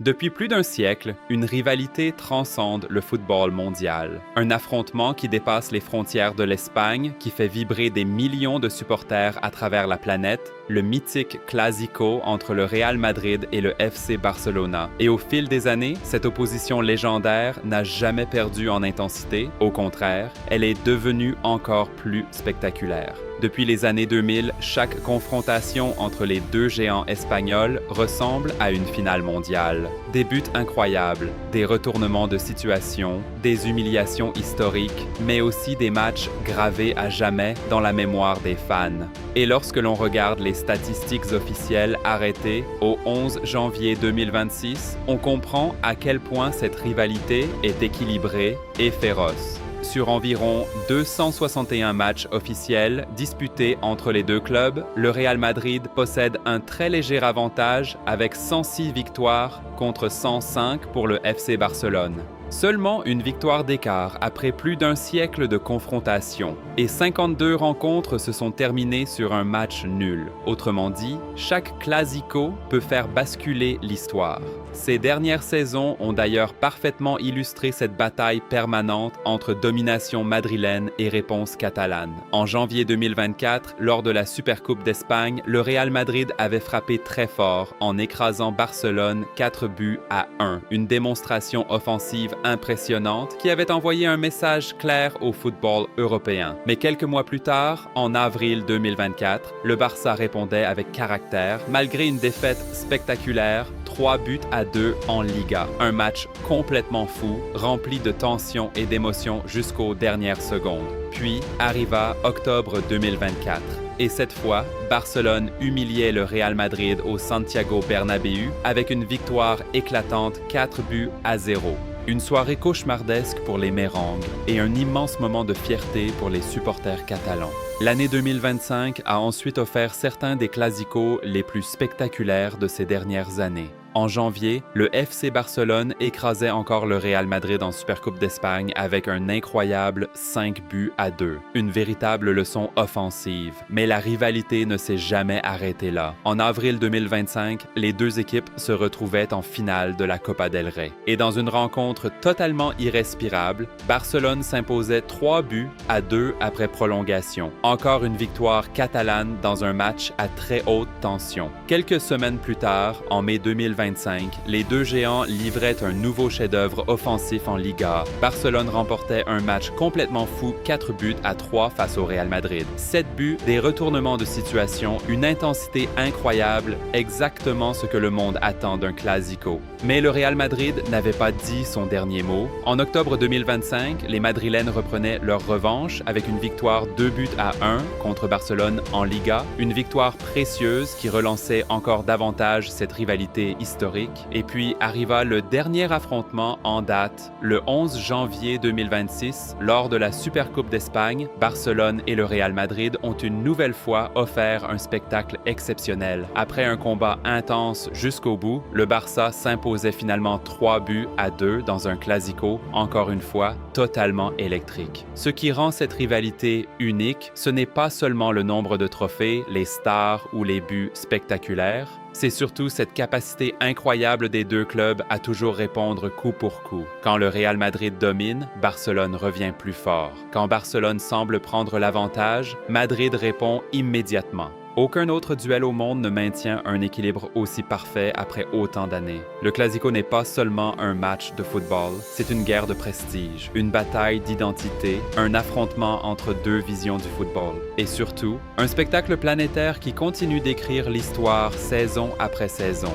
Depuis plus d'un siècle, une rivalité transcende le football mondial. Un affrontement qui dépasse les frontières de l'Espagne, qui fait vibrer des millions de supporters à travers la planète, le mythique Clásico entre le Real Madrid et le FC Barcelona. Et au fil des années, cette opposition légendaire n'a jamais perdu en intensité, au contraire, elle est devenue encore plus spectaculaire. Depuis les années 2000, chaque confrontation entre les deux géants espagnols ressemble à une finale mondiale. Des buts incroyables, des retournements de situation, des humiliations historiques, mais aussi des matchs gravés à jamais dans la mémoire des fans. Et lorsque l'on regarde les statistiques officielles arrêtées au 11 janvier 2026, on comprend à quel point cette rivalité est équilibrée et féroce. Sur environ 261 matchs officiels disputés entre les deux clubs, le Real Madrid possède un très léger avantage avec 106 victoires contre 105 pour le FC Barcelone. Seulement une victoire d'écart après plus d'un siècle de confrontation et 52 rencontres se sont terminées sur un match nul. Autrement dit, chaque Clásico peut faire basculer l'histoire. Ces dernières saisons ont d'ailleurs parfaitement illustré cette bataille permanente entre domination madrilène et réponse catalane. En janvier 2024, lors de la Supercoupe d'Espagne, le Real Madrid avait frappé très fort en écrasant Barcelone 4-1, une démonstration offensive impressionnante qui avait envoyé un message clair au football européen. Mais quelques mois plus tard, en avril 2024, le Barça répondait avec caractère, malgré une défaite spectaculaire, 3-2 en Liga. Un match complètement fou, rempli de tensions et d'émotions jusqu'aux dernières secondes. Puis arriva octobre 2024. Et cette fois, Barcelone humiliait le Real Madrid au Santiago Bernabéu avec une victoire éclatante 4-0. Une soirée cauchemardesque pour les Mérengues et un immense moment de fierté pour les supporters catalans. L'année 2025 a ensuite offert certains des Clásicos les plus spectaculaires de ces dernières années. En janvier, le FC Barcelone écrasait encore le Real Madrid en Supercoupe d'Espagne avec un incroyable 5-2. Une véritable leçon offensive, mais la rivalité ne s'est jamais arrêtée là. En avril 2025, les deux équipes se retrouvaient en finale de la Copa del Rey. Et dans une rencontre totalement irrespirable, Barcelone s'imposait 3-2 après prolongation. Encore une victoire catalane dans un match à très haute tension. Quelques semaines plus tard, en mai 2025, les deux géants livraient un nouveau chef-d'œuvre offensif en Liga. Barcelone remportait un match complètement fou, 4-3 face au Real Madrid. 7 buts, des retournements de situation, une intensité incroyable, exactement ce que le monde attend d'un Clásico. Mais le Real Madrid n'avait pas dit son dernier mot. En octobre 2025, les Madrilènes reprenaient leur revanche avec une victoire 2-1 contre Barcelone en Liga. Une victoire précieuse qui relançait encore davantage cette rivalité historique. Et puis arriva le dernier affrontement en date, le 11 janvier 2026, lors de la Supercoupe d'Espagne. Barcelone et le Real Madrid ont une nouvelle fois offert un spectacle exceptionnel. Après un combat intense jusqu'au bout, le Barça s'imposait finalement 3-2 dans un Clásico, encore une fois, totalement électrique. Ce qui rend cette rivalité unique, ce n'est pas seulement le nombre de trophées, les stars ou les buts spectaculaires, c'est surtout cette capacité incroyable des deux clubs à toujours répondre coup pour coup. Quand le Real Madrid domine, Barcelone revient plus fort. Quand Barcelone semble prendre l'avantage, Madrid répond immédiatement. Aucun autre duel au monde ne maintient un équilibre aussi parfait après autant d'années. Le Clásico n'est pas seulement un match de football, c'est une guerre de prestige, une bataille d'identité, un affrontement entre deux visions du football. Et surtout, un spectacle planétaire qui continue d'écrire l'histoire saison après saison.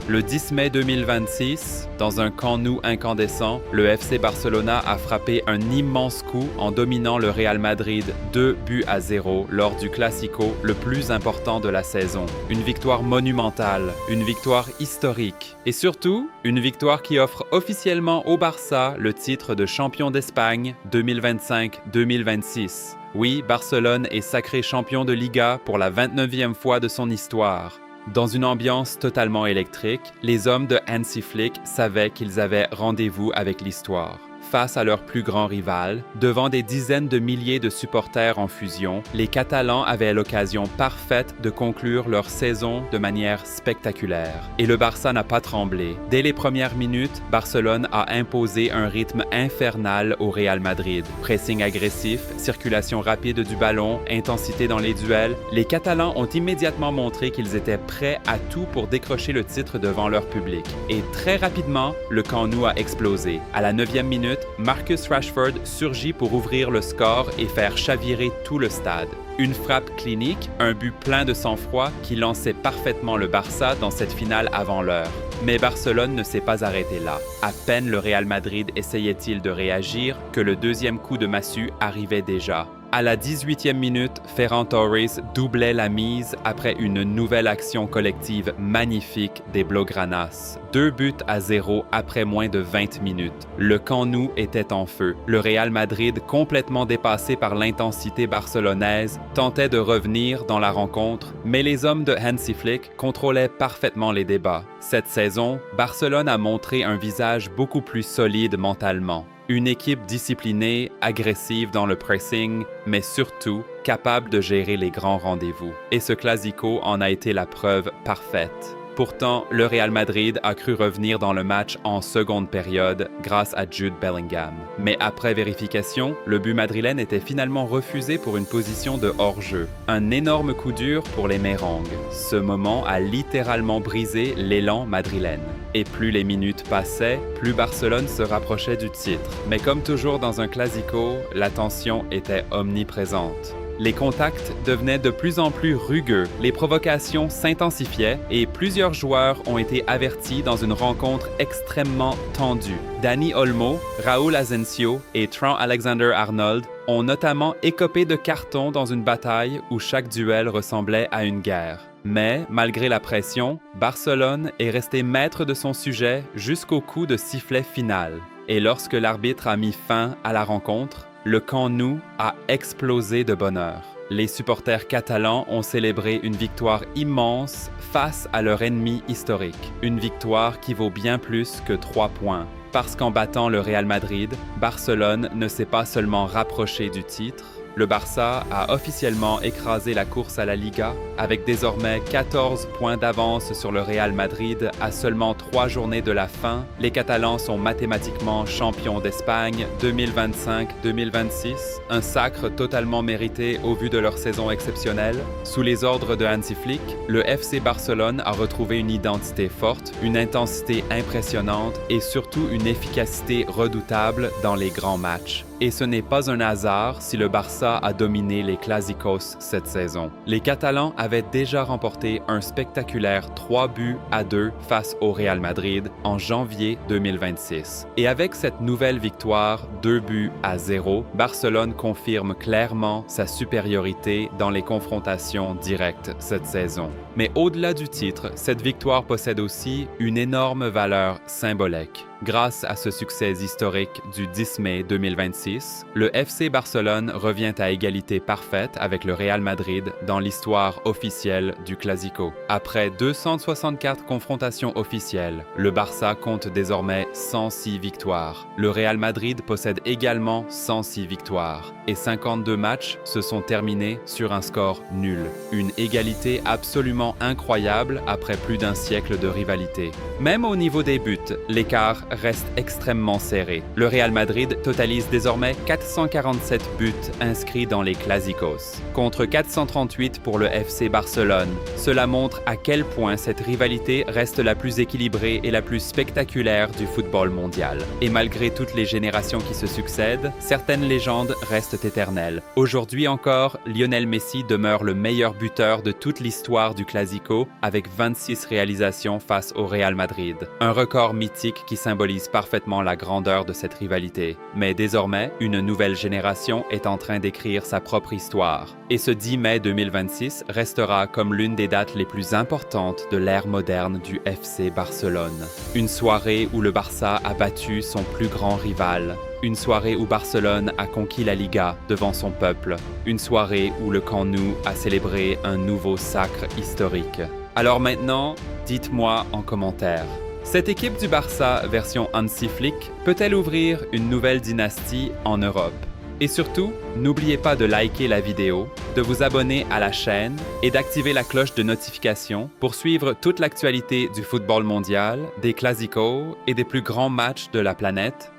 Le 10 mai 2026, dans un Camp Nou incandescent, le FC Barcelona a frappé un immense coup en dominant le Real Madrid 2-0 lors du Clásico le plus important de la saison. Une victoire monumentale, une victoire historique et surtout, une victoire qui offre officiellement au Barça le titre de champion d'Espagne 2025-2026. Oui, Barcelone est sacré champion de Liga pour la 29e fois de son histoire. Dans une ambiance totalement électrique, les hommes de Hansi Flick savaient qu'ils avaient rendez-vous avec l'histoire. face à leur plus grand rival, devant des dizaines de milliers de supporters en fusion, les Catalans avaient l'occasion parfaite de conclure leur saison de manière spectaculaire. Et le Barça n'a pas tremblé. Dès les premières minutes, Barcelone a imposé un rythme infernal au Real Madrid. Pressing agressif, circulation rapide du ballon, intensité dans les duels, les Catalans ont immédiatement montré qu'ils étaient prêts à tout pour décrocher le titre devant leur public. Et très rapidement, le Camp Nou a explosé. À la 9e minute, Marcus Rashford surgit pour ouvrir le score et faire chavirer tout le stade. Une frappe clinique, un but plein de sang-froid qui lançait parfaitement le Barça dans cette finale avant l'heure. Mais Barcelone ne s'est pas arrêté là. À peine le Real Madrid essayait-il de réagir que le deuxième coup de massue arrivait déjà. À la 18e minute, Ferran Torres doublait la mise après une nouvelle action collective magnifique des Blaugranas. 2-0 après moins de 20 minutes. Le Camp Nou était en feu. Le Real Madrid, complètement dépassé par l'intensité barcelonaise, tentait de revenir dans la rencontre, mais les hommes de Hansi Flick contrôlaient parfaitement les débats. Cette saison, Barcelone a montré un visage beaucoup plus solide mentalement. Une équipe disciplinée, agressive dans le pressing, mais surtout capable de gérer les grands rendez-vous. Et ce Clasico en a été la preuve parfaite. Pourtant, le Real Madrid a cru revenir dans le match en seconde période grâce à Jude Bellingham. Mais après vérification, le but madrilène était finalement refusé pour une position de hors-jeu. Un énorme coup dur pour les Merengues. Ce moment a littéralement brisé l'élan madrilène. Et plus les minutes passaient, plus Barcelone se rapprochait du titre. Mais comme toujours dans un Clasico, la tension était omniprésente. Les contacts devenaient de plus en plus rugueux, les provocations s'intensifiaient et plusieurs joueurs ont été avertis dans une rencontre extrêmement tendue. Dani Olmo, Raúl Asensio et Trent Alexander-Arnold ont notamment écopé de cartons dans une bataille où chaque duel ressemblait à une guerre. Mais, malgré la pression, Barcelone est resté maître de son sujet jusqu'au coup de sifflet final. Et lorsque l'arbitre a mis fin à la rencontre, le Camp Nou a explosé de bonheur. Les supporters catalans ont célébré une victoire immense face à leur ennemi historique. Une victoire qui vaut bien plus que 3 points. Parce qu'en battant le Real Madrid, Barcelone ne s'est pas seulement rapproché du titre, le Barça a officiellement écrasé la course à la Liga avec désormais 14 points d'avance sur le Real Madrid à seulement 3 journées de la fin. Les Catalans sont mathématiquement champions d'Espagne 2025-2026, un sacre totalement mérité au vu de leur saison exceptionnelle. Sous les ordres de Hansi Flick, le FC Barcelone a retrouvé une identité forte, une intensité impressionnante et surtout une efficacité redoutable dans les grands matchs. Et ce n'est pas un hasard si le Barça a dominé les Clásicos cette saison. Les Catalans avaient déjà remporté un spectaculaire 3-2 face au Real Madrid en janvier 2026. Et avec cette nouvelle victoire 2-0, Barcelone confirme clairement sa supériorité dans les confrontations directes cette saison. Mais au-delà du titre, cette victoire possède aussi une énorme valeur symbolique. Grâce à ce succès historique du 10 mai 2026, le FC Barcelone revient à égalité parfaite avec le Real Madrid dans l'histoire officielle du Clasico. Après 264 confrontations officielles, le Barça compte désormais 106 victoires. Le Real Madrid possède également 106 victoires. Et 52 matchs se sont terminés sur un score nul. Une égalité absolument incroyable après plus d'un siècle de rivalité. Même au niveau des buts, l'écart reste extrêmement serré. Le Real Madrid totalise désormais 447 buts inscrits dans les Clásicos, contre 438 pour le FC Barcelone. Cela montre à quel point cette rivalité reste la plus équilibrée et la plus spectaculaire du football mondial. Et malgré toutes les générations qui se succèdent, certaines légendes restent éternelles. Aujourd'hui encore, Lionel Messi demeure le meilleur buteur de toute l'histoire du Clasico avec 26 réalisations face au Real Madrid. Un record mythique qui symbolise parfaitement la grandeur de cette rivalité. Mais désormais, une nouvelle génération est en train d'écrire sa propre histoire. Et ce 10 mai 2026 restera comme l'une des dates les plus importantes de l'ère moderne du FC Barcelone. Une soirée où le Barça a battu son plus grand rival. Une soirée où Barcelone a conquis la Liga devant son peuple. Une soirée où le Camp Nou a célébré un nouveau sacre historique. Alors maintenant, dites-moi en commentaire, Cette équipe du Barça version Hansi Flick peut-elle ouvrir une nouvelle dynastie en Europe? Et surtout, n'oubliez pas de liker la vidéo, de vous abonner à la chaîne et d'activer la cloche de notification pour suivre toute l'actualité du football mondial, des Clásicos et des plus grands matchs de la planète.